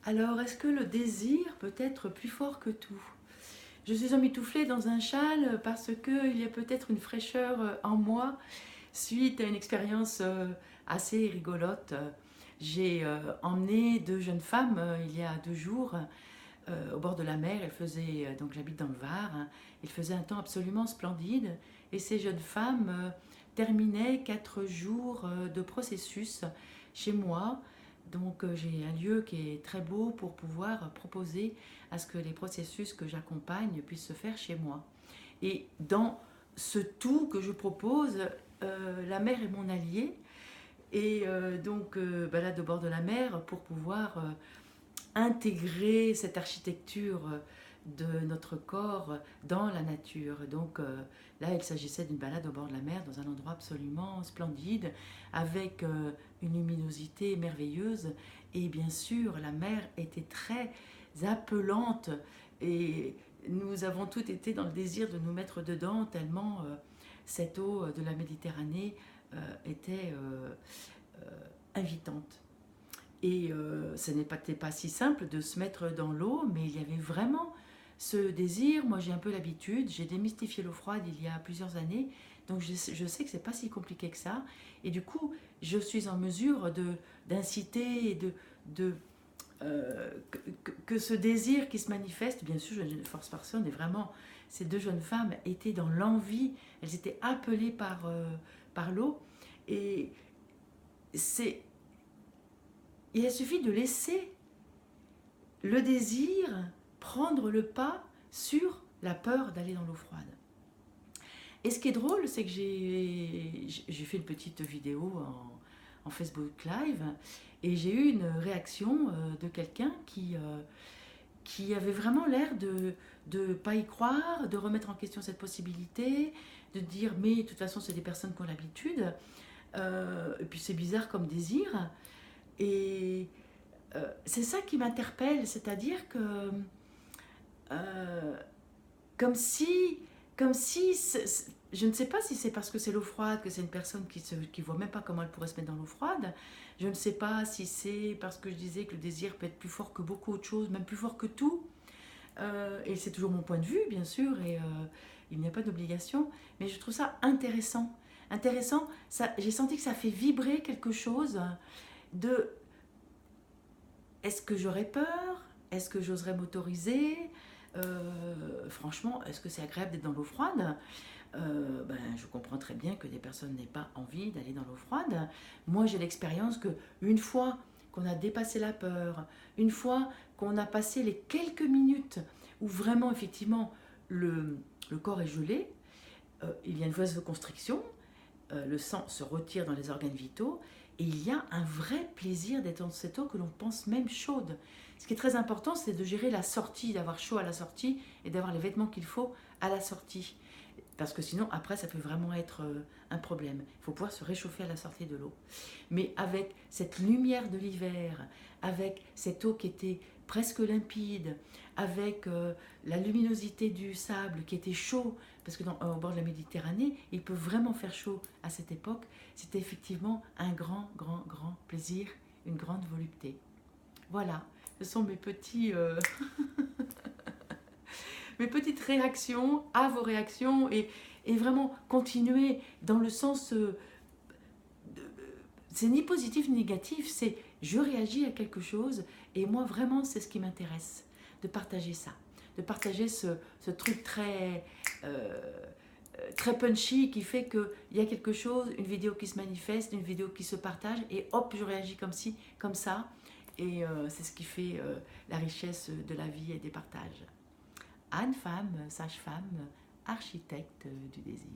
Alors, est-ce que le désir peut être plus fort que tout? Je suis emmitouflée dans un châle parce qu'il y a peut-être une fraîcheur en moi suite à une expérience assez rigolote. J'ai emmené deux jeunes femmes il y a 2 jours au bord de la mer. Elles faisaient, donc j'habite dans le Var, hein. Il faisait un temps absolument splendide et ces jeunes femmes terminaient 4 jours de processus chez moi. Donc j'ai un lieu qui est très beau pour pouvoir proposer à ce que les processus que j'accompagne puissent se faire chez moi. Et dans ce tout que je propose, la mer est mon allié. Et donc balade au bord de la mer pour pouvoir intégrer cette architecture de notre corps dans la nature. Donc là, il s'agissait d'une balade au bord de la mer dans un endroit absolument splendide, avec une luminosité merveilleuse. Et bien sûr, la mer était très appelante et nous avons toutes été dans le désir de nous mettre dedans, tellement cette eau de la Méditerranée était invitante. Et ce n'était pas si simple de se mettre dans l'eau, mais il y avait vraiment ce désir. Moi, j'ai un peu l'habitude, j'ai démystifié l'eau froide il y a plusieurs années, donc je sais que c'est pas si compliqué que ça. Et du coup, je suis en mesure d'inciter et que ce désir qui se manifeste, bien sûr, je ne force personne, et vraiment, ces deux jeunes femmes étaient dans l'envie, elles étaient appelées par l'eau. Et c'est il a suffi de laisser le désir prendre le pas sur la peur d'aller dans l'eau froide. Et ce qui est drôle, c'est que j'ai fait une petite vidéo en Facebook Live et j'ai eu une réaction de quelqu'un qui avait vraiment l'air de ne pas y croire, de remettre en question cette possibilité, de dire mais de toute façon c'est des personnes qui ont l'habitude, et puis c'est bizarre comme désir. Et c'est ça qui m'interpelle, c'est-à-dire que euh, comme si, je ne sais pas si c'est parce que c'est l'eau froide, que c'est une personne qui voit même pas comment elle pourrait se mettre dans l'eau froide. Je ne sais pas si c'est parce que je disais que le désir peut être plus fort que beaucoup autre chose, même plus fort que tout. Et c'est toujours mon point de vue, bien sûr, et il n'y a pas d'obligation. Mais je trouve ça intéressant. Intéressant, j'ai senti que ça fait vibrer quelque chose de est-ce que j'aurais peur? Est-ce que j'oserais m'autoriser? Franchement, est-ce que c'est agréable d'être dans l'eau froide? Je comprends très bien que des personnes n'aient pas envie d'aller dans l'eau froide. Moi, j'ai l'expérience que une fois qu'on a dépassé la peur, une fois qu'on a passé les quelques minutes où vraiment, effectivement, le corps est gelé, il y a une vasoconstriction, le sang se retire dans les organes vitaux et il y a un vrai plaisir d'être dans cette eau que l'on pense même chaude. Ce qui est très important, c'est de gérer la sortie, d'avoir chaud à la sortie et d'avoir les vêtements qu'il faut à la sortie. Parce que sinon, après, ça peut vraiment être un problème. Il faut pouvoir se réchauffer à la sortie de l'eau. Mais avec cette lumière de l'hiver, avec cette eau qui était presque limpide, avec la luminosité du sable qui était chaud, parce que au bord de la Méditerranée, il peut vraiment faire chaud à cette époque, c'était effectivement un grand, grand, grand plaisir, une grande volupté. Voilà, ce sont mes petites réactions à vos réactions et vraiment continuer dans le sens, c'est ni positif ni négatif, c'est je réagis à quelque chose et moi vraiment c'est ce qui m'intéresse, de partager ça, de partager ce truc très punchy qui fait qu'il y a quelque chose, une vidéo qui se manifeste, une vidéo qui se partage et hop je réagis comme ci, comme ça et c'est ce qui fait la richesse de la vie et des partages. Anne Femme, sage-femme, architecte du désir.